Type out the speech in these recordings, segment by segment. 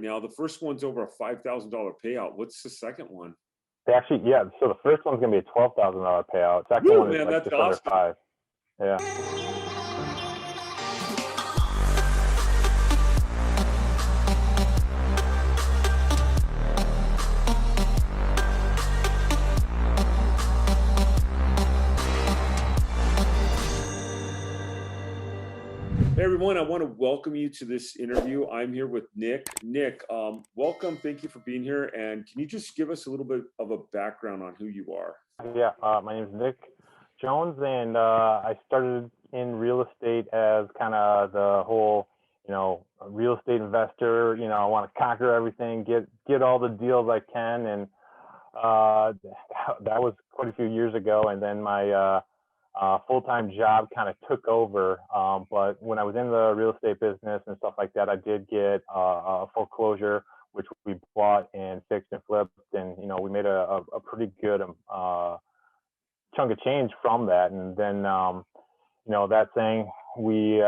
now. The first one's over a $5,000 payout. What's the second one? Actually, yeah. So the first one's gonna be a $12,000 payout. Second Woo, one is man, like that's just under awesome. 5. Yeah. Hey everyone, I want to welcome you to this interview. I'm here with Nick. Nick, welcome. Thank you for being here. And can you just give us a little bit of a background on who you are? Yeah, my name is Nick Jones, and I started in real estate as kind of the whole, real estate investor. I want to conquer everything, get all the deals I can, and that was quite a few years ago. And then my full-time job kind of took over. But when I was in the real estate business and stuff like that, I did get a foreclosure, which we bought and fixed and flipped. And, we made a pretty good chunk of change from that. And then, that thing, we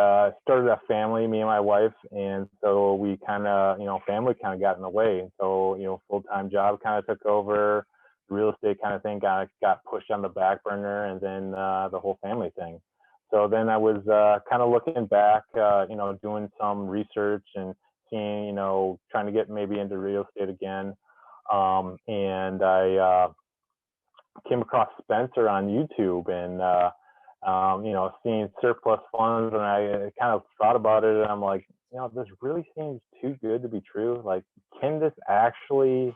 started a family, me and my wife. And so we kind of, family kind of got in the way. And so, full-time job kind of took over. Real estate kind of thing got pushed on the back burner, and then the whole family thing. So then I was kind of looking back, doing some research and seeing, trying to get maybe into real estate again. And I came across Spencer on YouTube and, seeing surplus funds, and I kind of thought about it, and I'm like, this really seems too good to be true. Like, can this actually,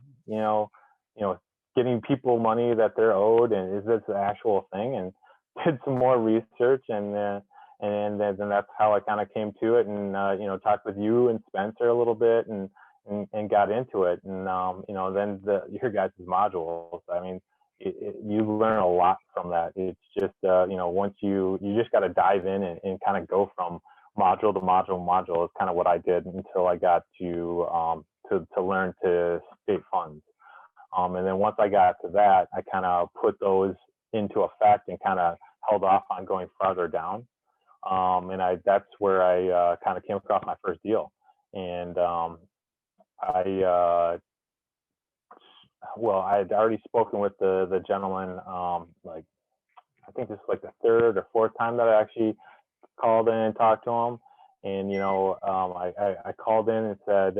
getting people money that they're owed, and is this the actual thing? And did some more research, and then that's how I kind of came to it, and talked with you and Spencer a little bit, and got into it, and then your guys' modules. I mean, you learn a lot from that. It's just once you just got to dive in and kind of go from module to module is kind of what I did until I got to learn to state funds. And then once I got to that, I kind of put those into effect and kind of held off on going farther down. And that's where I kind of came across my first deal. And I had already spoken with the gentleman, I think this is like the third or fourth time that I actually called in and talked to him. And, I called in and said,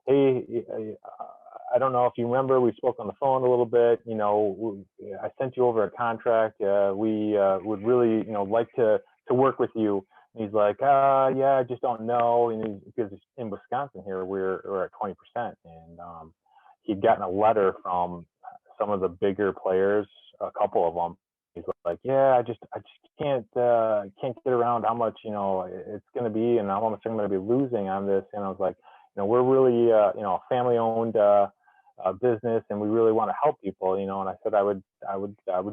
hey, I don't know if you remember, we spoke on the phone a little bit. I sent you over a contract. We would really, like to work with you. And he's like, yeah, I just don't know. And because in Wisconsin here, we're at 20%. And he'd gotten a letter from some of the bigger players, a couple of them. He's like, yeah, I just can't get around how much, it's going to be and how much I'm going to be losing on this. And I was like, we're really, a family-owned business, and we really want to help people, and I said I would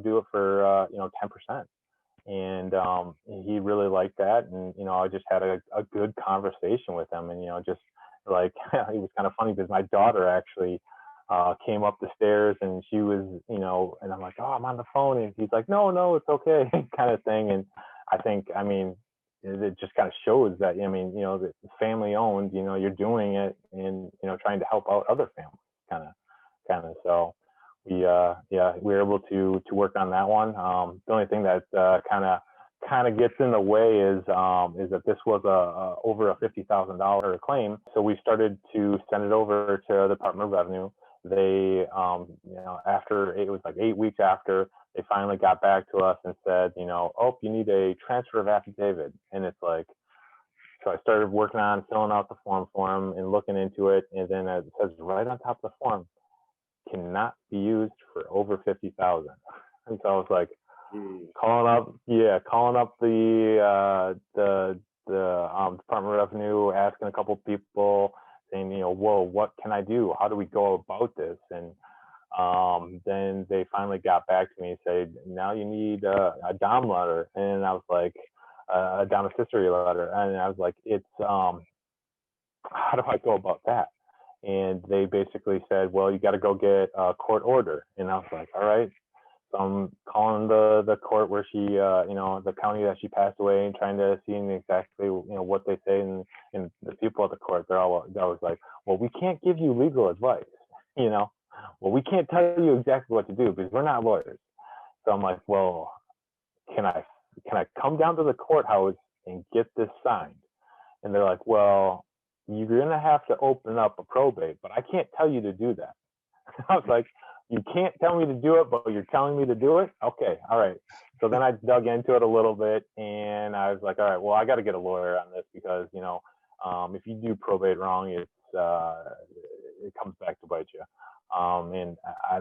do it for 10%, and he really liked that, and I just had a good conversation with him, and just like it was kind of funny because my daughter actually came up the stairs, and she was and I'm like, oh, I'm on the phone, and he's like, no, it's okay, kind of thing. And I think, it just kind of shows that, the family owned, you're doing it and, trying to help out other families kind of. So we were able to work on that one. The only thing that kind of gets in the way is that this was over a $50,000 claim. So we started to send it over to the Department of Revenue. They, after it was like 8 weeks after, they finally got back to us and said, oh, you need a transfer of affidavit. And it's like, so I started working on filling out the form for them and looking into it. And then it says right on top of the form, cannot be used for over 50,000. And so I was like, calling up the Department of Revenue, asking a couple people, saying, whoa, what can I do? How do we go about this? And then they finally got back to me and said, now you need a DOM letter. And I was like, a domiciliary letter. And I was like, it's, how do I go about that? And they basically said, well, you got to go get a court order. And I was like, all right. So I'm calling the court where she, the county that she passed away, and trying to see exactly, what they say. And the people at the court, they're always like, well, we can't give you legal advice, well, we can't tell you exactly what to do because we're not lawyers. So I'm like, well, can I come down to the courthouse and get this signed? And they're like, well, you're going to have to open up a probate, but I can't tell you to do that. I was like, you can't tell me to do it, but you're telling me to do it? Okay, all right. So then I dug into it a little bit, and I was like, all right, well, I got to get a lawyer on this because, if you do probate wrong, it comes back to bite you. And I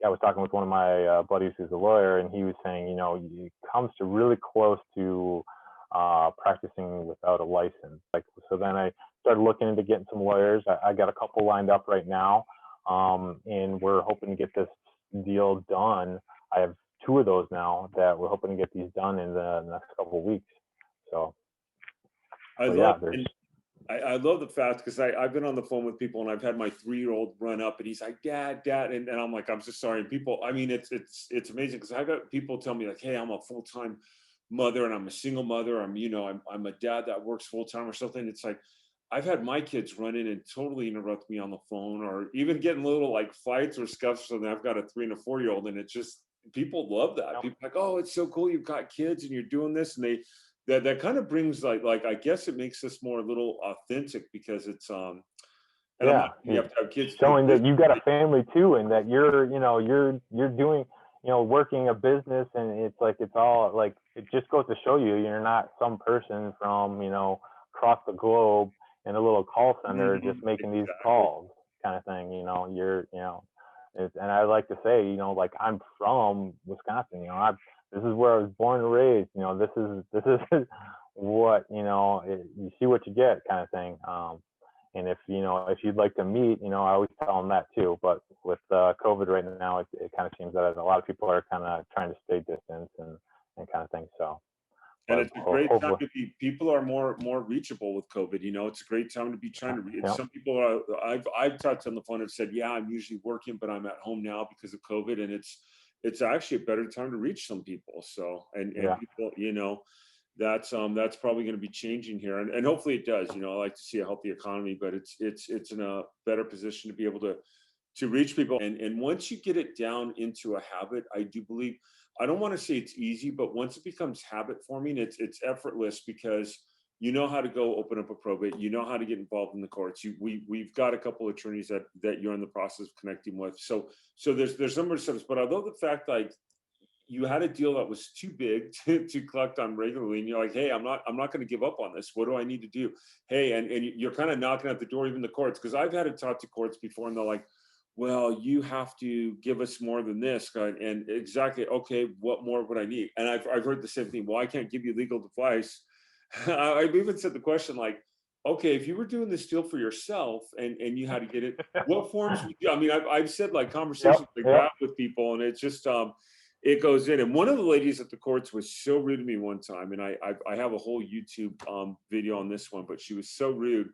was talking with one of my buddies who's a lawyer, and he was saying, it comes to really close to practicing without a license. So then I started looking into getting some lawyers. I got a couple lined up right now, and we're hoping to get this deal done. I have 2 of those now that we're hoping to get these done in the next couple of weeks. So, I love the fact, because I've been on the phone with people, and I've had my 3-year-old run up, and he's like, Dad, and I'm like, I'm so sorry. And people, I mean, it's amazing, because I've got people tell me like, hey, I'm a full-time mother, and I'm a single mother. I'm a dad that works full-time or something. It's like, I've had my kids run in and totally interrupt me on the phone, or even getting little like fights or scuffs. So I've got a 3 and a 4-year-old, and it's just, people love that. People are like, oh, it's so cool, you've got kids and you're doing this, and that kind of brings like I guess it makes us more a little authentic, because it's and you have to have kids showing that you've got a family too, and that you're doing, working a business, and it's all like, it just goes to show you're not some person from across the globe in a little call center just making these calls kind of thing. And I like to say, like, I'm from Wisconsin. This is where I was born and raised. This is what you see what you get kind of thing. And if you'd like to meet, I always tell them that too. But with COVID right now, it kind of seems that a lot of people are kind of trying to stay distance and kind of thing. So. And it's a great time to be. People are more reachable with COVID. It's a great time to be trying to reach. Some people are. I've talked on the phone and said, yeah, I'm usually working, but I'm at home now because of COVID, and it's actually a better time to reach some people. So and people, that's probably going to be changing here, and hopefully it does. I like to see a healthy economy, but it's in a better position to be able to reach people. And once you get it down into a habit, I do believe, I don't want to say it's easy, but once it becomes habit forming, it's effortless, because you know how to go open up a probate, you know how to get involved in the courts. We've got a couple of attorneys that you're in the process of connecting with. So there's number of steps, but I love the fact, like, you had a deal that was too big to collect on regularly, and you're like, hey, I'm not going to give up on this. What do I need to do? Hey, and you're kind of knocking at the door, even the courts, because I've had to talk to courts before, and they're like, well, you have to give us more than this. And exactly, okay, what more would I need? And I've heard the same thing. Well, I can't give you legal advice. I've even said the question like, okay, if you were doing this deal for yourself and you had to get it, what forms would you? I mean, I've said like conversations like that with people, and it's just it goes in. And one of the ladies at the courts was so rude to me one time, and I have a whole YouTube video on this one, but she was so rude.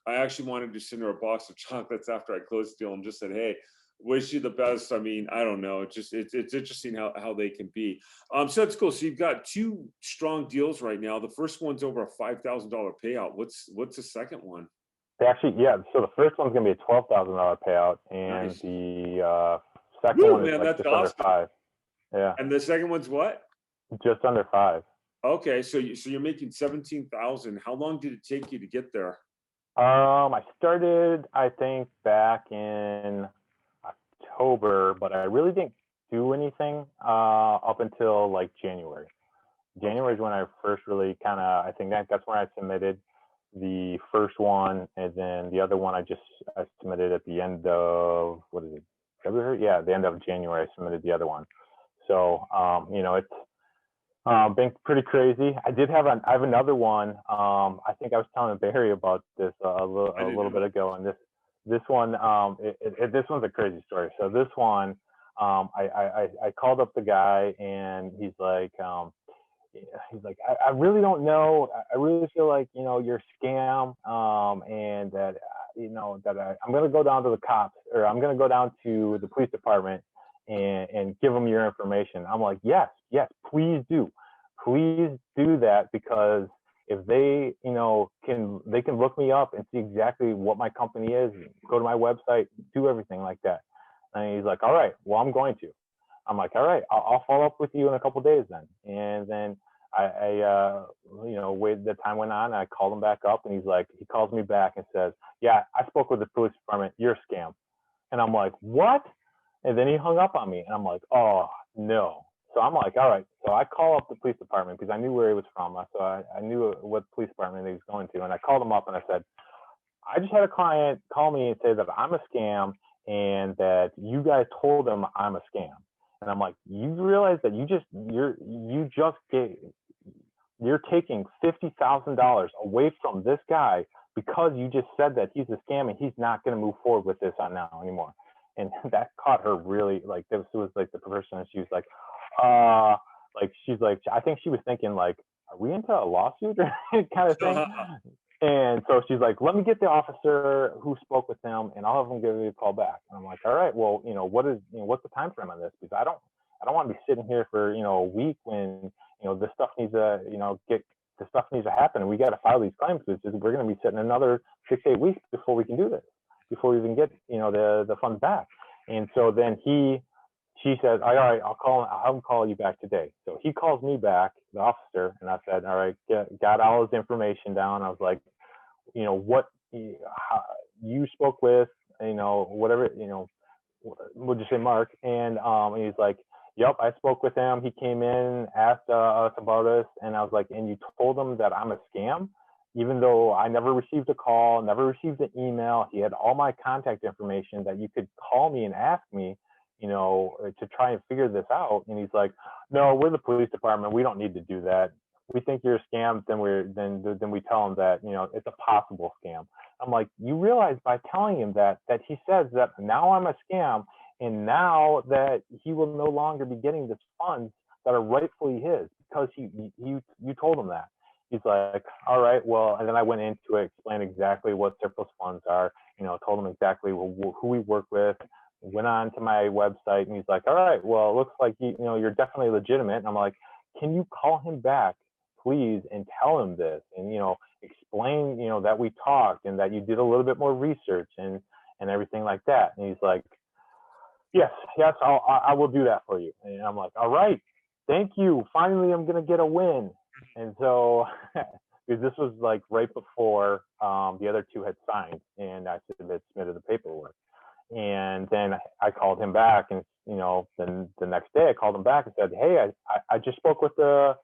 I actually wanted to send her a box of chocolates after I closed the deal, and just said, hey, wish you the best. I mean, I don't know. It's interesting how they can be. So that's cool. So you've got 2 strong deals right now. The first one's over a $5,000 payout. What's the second one? Actually, yeah. So the first one's gonna be a $12,000 payout, and Nice. the second one is like just under 5. Yeah. And the second one's what? Just under 5. Okay, so you're making 17,000. How long did it take you to get there? I started, I think, back in October, but I really didn't do anything up until like January. January is when I first really kind of, I think that's when I submitted the first one, and then the other one I submitted at the end of, what is it, February? Yeah, the end of January I submitted the other one. So it's been pretty crazy. I have another one. I think I was telling Barry about this a little bit ago, and this one, this one's a crazy story. So this one, I called up the guy, and he's like, I really don't know. I really feel like, you're a scam, and that, that I'm going to go down to the cops, or I'm going to go down to the police department and give them your information. I'm like, yes, please do that, because if they, they can look me up and see exactly what my company is, go to my website, do everything like that. And he's like, all right, well, I'm going to. I'm like, all right, I'll follow up with you in a couple of days then. And then the time went on, and I called him back up, and he calls me back and says, yeah, I spoke with the police department, you're a scam. And I'm like, what? And then he hung up on me, and I'm like, oh no. So I'm like, all right. So I call up the police department, because I knew where he was from. So I knew what police department he was going to. And I called him up and I said, I just had a client call me and say that I'm a scam, and that you guys told him I'm a scam. And I'm like, you realize that you're taking $50,000 away from this guy because you just said that he's a scam and he's not going to move forward with this on now anymore. And that caught her really, like, this was like the person, and she was like, she's like, I think she was thinking, like, are we into a lawsuit or kind of thing? And so she's like, let me get the officer who spoke with him, and I'll have him give you a call back. And I'm like, all right, well, what's the time frame on this? Because I don't want to be sitting here for, a week when, this stuff needs to, the stuff needs to happen, and we got to file these claims. We're going to be sitting another 6-8 weeks before we can do this, before we even get, the funds back. And so then she says, all right, I'll call you back today. So he calls me back, the officer, and I said, all right, got all his information down. I was like, what you spoke with, whatever, we'll just say Mark. And he's like, yep, I spoke with him. He came in, asked us about us. And I was like, and you told him that I'm a scam, even though I never received a call, never received an email. He had all my contact information that you could call me and ask me, to try and figure this out. And he's like, no, we're the police department. We don't need to do that. We think you're a scam. Then we tell him that, it's a possible scam. I'm like, you realize by telling him that he says that now I'm a scam, and now that he will no longer be getting the funds that are rightfully his, because you told him that. He's like, all right, well, and then I went into it, explained exactly what surplus funds are, told him exactly who we work with, went on to my website, and he's like, all right, well, it looks like you're definitely legitimate. And I'm like, can you call him back, please, and tell him this, and explain that we talked and that you did a little bit more research and everything like that. And he's like, yes, I will do that for you. And I'm like, all right, thank you, finally I'm gonna get a win. And so because this was like right before the other two had signed, and I submitted the paperwork. And then I called him back, and then the next day I called him back and said, hey, I just spoke with the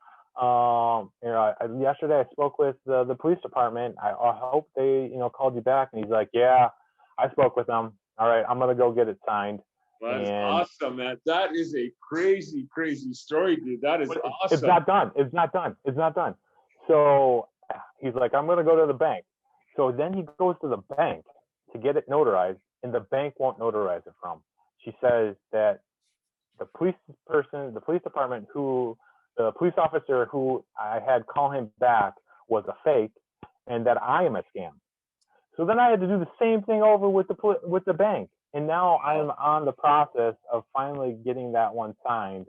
yesterday I spoke with the police department. I hope they called you back. And he's like, yeah, I spoke with them. All right, I'm gonna go get it signed. That's awesome, man. That is a crazy, crazy story, dude. That is awesome. It's not done. So he's like, I'm gonna go to the bank. So then he goes to the bank to get it notarized, and the bank won't notarize it from. She says that the police department the police officer who I had call him back was a fake, and that I am a scam. So then I had to do the same thing over with the bank. And now I'm on the process of finally getting that one signed.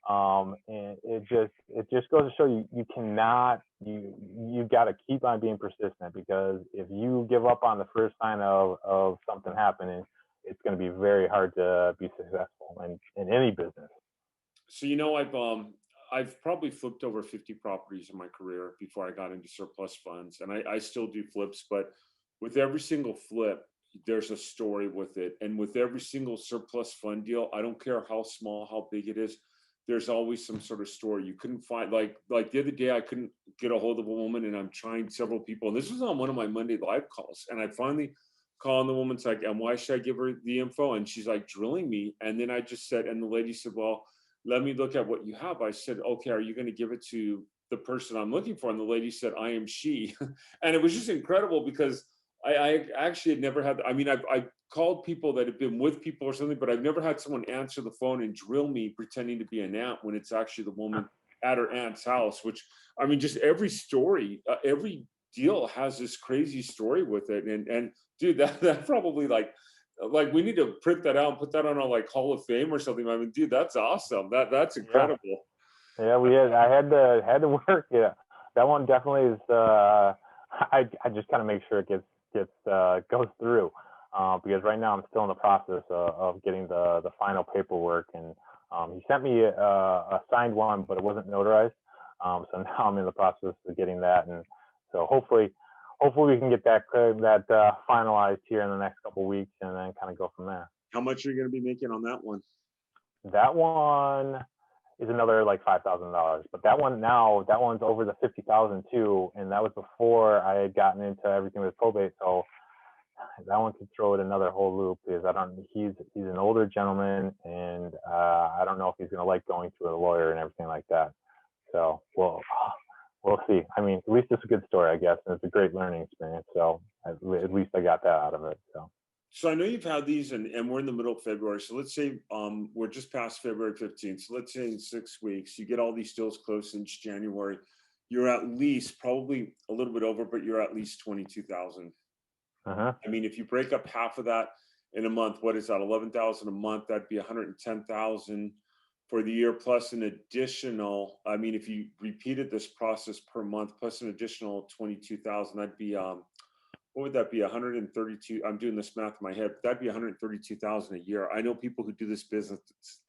And it just goes to show you cannot, you got to keep on being persistent, because if you give up on the first sign of something happening, it's going to be very hard to be successful in any business. So, I've probably flipped over 50 properties in my career before I got into surplus funds, and I still do flips, but with every single flip, there's a story with it. And with every single surplus fund deal, I don't care how small, how big it is, there's always some sort of story. You couldn't find, like the other day, I couldn't get a hold of a woman, and I'm trying several people. And this was on one of my Monday live calls. And I finally call, and the woman's like, and why should I give her the info? And she's like drilling me. And then I just said, and the lady said, well, let me look at what you have. I said, okay, are you going to give it to the person I'm looking for? And the lady said, I am she. And it was just incredible, because I actually had never had, I called people that have been with people or something, but I've never had someone answer the phone and drill me pretending to be an aunt when it's actually the woman at her aunt's house, which, just every story, every deal has this crazy story with it. And dude, that probably, like, like we need to print that out and put that on a like Hall of Fame or something. I mean, dude, that's awesome. That's Yeah. incredible. Yeah, I had to work. Yeah, that one definitely is. I just kind of make sure it goes through, because right now I'm still in the process of getting the final paperwork, and he sent me a signed one, but it wasn't notarized. So now I'm in the process of getting that, and so hopefully we can get that finalized here in the next couple of weeks, and then kind of go from there. How much are you going to be making on that one? That one is another like $5,000, but that one's over the 50,000 too, and that was before I had gotten into everything with probate. So that one could throw it another whole loop, because he's an older gentleman, and I don't know if he's gonna like going through a lawyer and everything like that. So we'll see. I mean, at least it's a good story, I guess, and it's a great learning experience. So at least I got that out of it. So I know you've had these, and we're in the middle of February. So let's say we're just past February 15th. So let's say in 6 weeks, you get all these deals closed in January. You're at least probably a little bit over, but you're at least 22,000. I mean, if you break up half of that in a month, what is that? 11,000 a month. That'd be 110,000 for the year, plus an additional. I mean, if you repeated this process per month, plus an additional 22,000, that'd be what would that be? 132. I'm doing this math in my head. That'd be 132,000 a year. I know people who do this business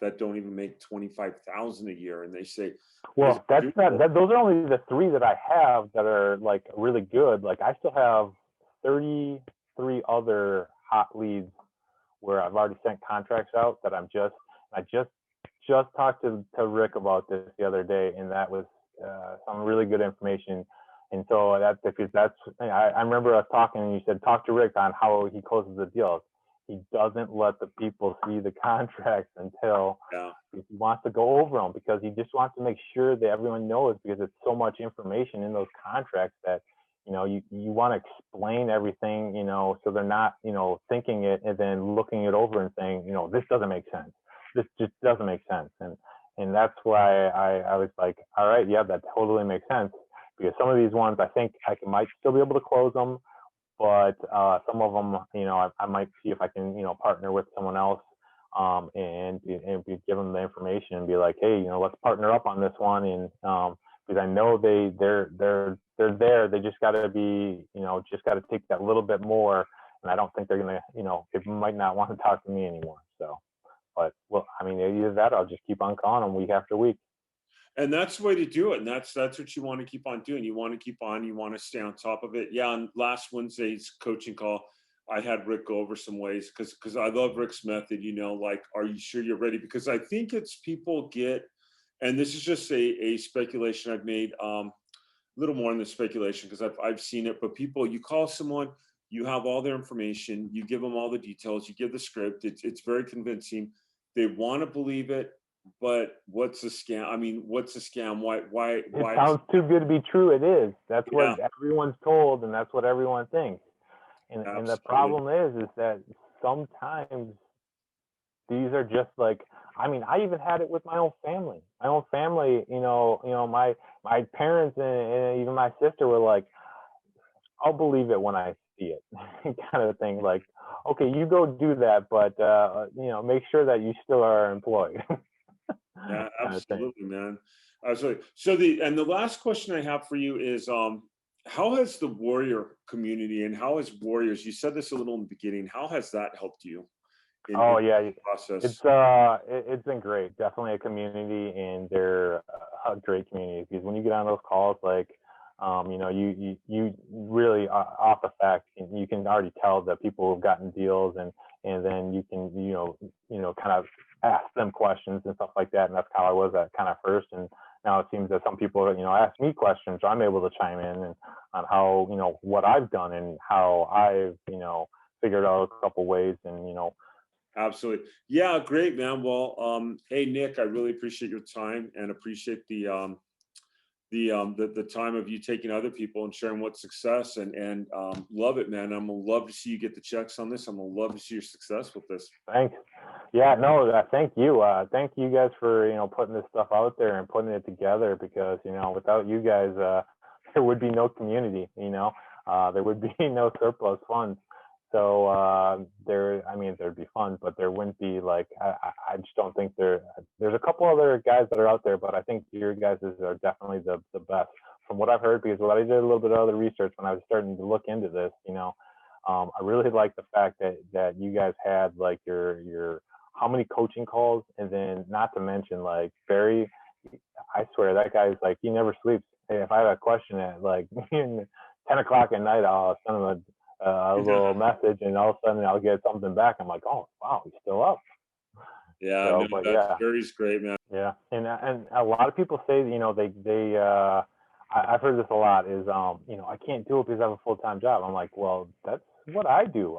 that don't even make 25,000 a year, and they say, "Well, that's not. Those are only the three that I have that are like really good. Like I still have 33 other hot leads where I've already sent contracts out that I just talked to Rick about this the other day, and that was some really good information." And so I remember us talking, and you said, talk to Rick on how he closes the deals. He doesn't let the people see the contracts until he wants to go over them, because he just wants to make sure that everyone knows, because it's so much information in those contracts that, you want to explain everything, so they're not, thinking it and then looking it over and saying, this doesn't make sense. This just doesn't make sense. And that's why I was like, all right, yeah, that totally makes sense. Because some of these ones, I think might still be able to close them, but some of them, I might see if I can, partner with someone else, and give them the information and be like, hey, let's partner up on this one, and because I know they're there, they just got to be, just got to take that little bit more, and I don't think they're gonna, they might not want to talk to me anymore. So, but well, I mean, either that, or I'll just keep on calling them week after week. And that's the way to do it. And that's what you want to keep on doing. You want to keep on, you want to stay on top of it. Yeah. On last Wednesday's coaching call, I had Rick go over some ways, because I love Rick's method, like, are you sure you're ready? Because I think it's people get, and this is just a speculation I've made, a little more in the speculation, because I've seen it, but you call someone, you have all their information, you give them all the details, you give the script, it's very convincing. They want to believe it. But what's a scam? I mean, what's a scam? Why? It sounds too good to be true. It is. That's what everyone's told, and that's what everyone thinks. And the problem is that sometimes these are just like, I mean, I even had it with my own family. My own family, my parents and even my sister were like, I'll believe it when I see it, kind of thing. Like, okay, you go do that, but make sure that you still are employed. Yeah, absolutely, man. Absolutely. So the last question I have for you is, how has the warrior community, and how has warriors, you said this a little in the beginning, how has that helped you in the process? It's been great. Definitely a community, and they're a great community, because when you get on those calls, like, you really off the fact, you can already tell that people have gotten deals, and then you can, kind of ask them questions and stuff like that. And that's how I was at kind of first. And now it seems that some people, ask me questions, so I'm able to chime in and on how, what I've done and how I've, figured out a couple ways, and, Absolutely. Yeah, great, man. Well, hey, Nick, I really appreciate your time, and appreciate the time of you taking other people and sharing what success, and love it, man. I'm gonna love to see you get the checks on this. I'm gonna love to see your success with this. Thanks. Yeah, no, thank you. Thank you guys for, putting this stuff out there and putting it together, because, without you guys, there would be no community, there would be no surplus funds. So I mean, there'd be fun, but there wouldn't be like, I just don't think there's a couple other guys that are out there, but I think your guys are definitely the best from what I've heard, because what I did a little bit of other research when I was starting to look into this, I really like the fact that you guys had like your how many coaching calls, and then not to mention like Barry, I swear that guy's like, he never sleeps. Hey, if I have a question at like 10 o'clock at night, I'll send him a little message, and all of a sudden I'll get something back. I'm like, oh wow, he's still up. Yeah, So, no, but that's yeah, Gary's great, man. yeah, and a lot of people say, I've heard this a lot is, I can't do it because I have a full-time job. I'm like, well, that's what I do.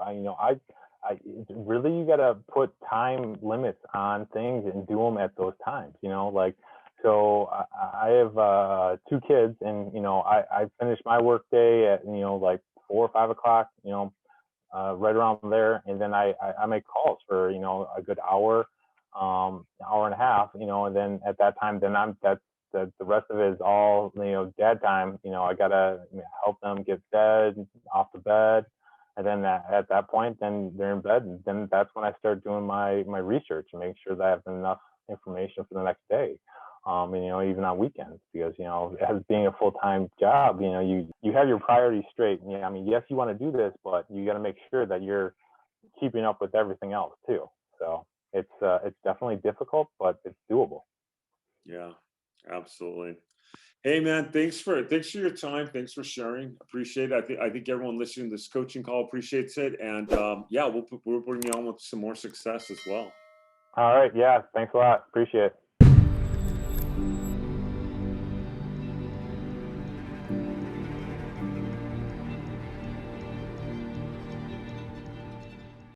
Really, you got to put time limits on things and do them at those times, like, so I have 2 kids, and, I finish my work day at, like 4 or 5 o'clock, right around there. And then I make calls for, a good hour, hour and a half, and then at that time, then the rest of it is all, dad time. I gotta help them get off the bed. And then at that point, then they're in bed. And then that's when I start doing my research and make sure that I have enough information for the next day. Even on weekends, because, as being a full-time job, you have your priorities straight. And, I mean, yes, you want to do this, but you got to make sure that you're keeping up with everything else too. So it's definitely difficult, but it's doable. Yeah, absolutely. Hey man, thanks for your time. Thanks for sharing. Appreciate it. I think everyone listening to this coaching call appreciates it. And yeah, we'll bring you on with some more success as well. All right. Yeah. Thanks a lot. Appreciate it.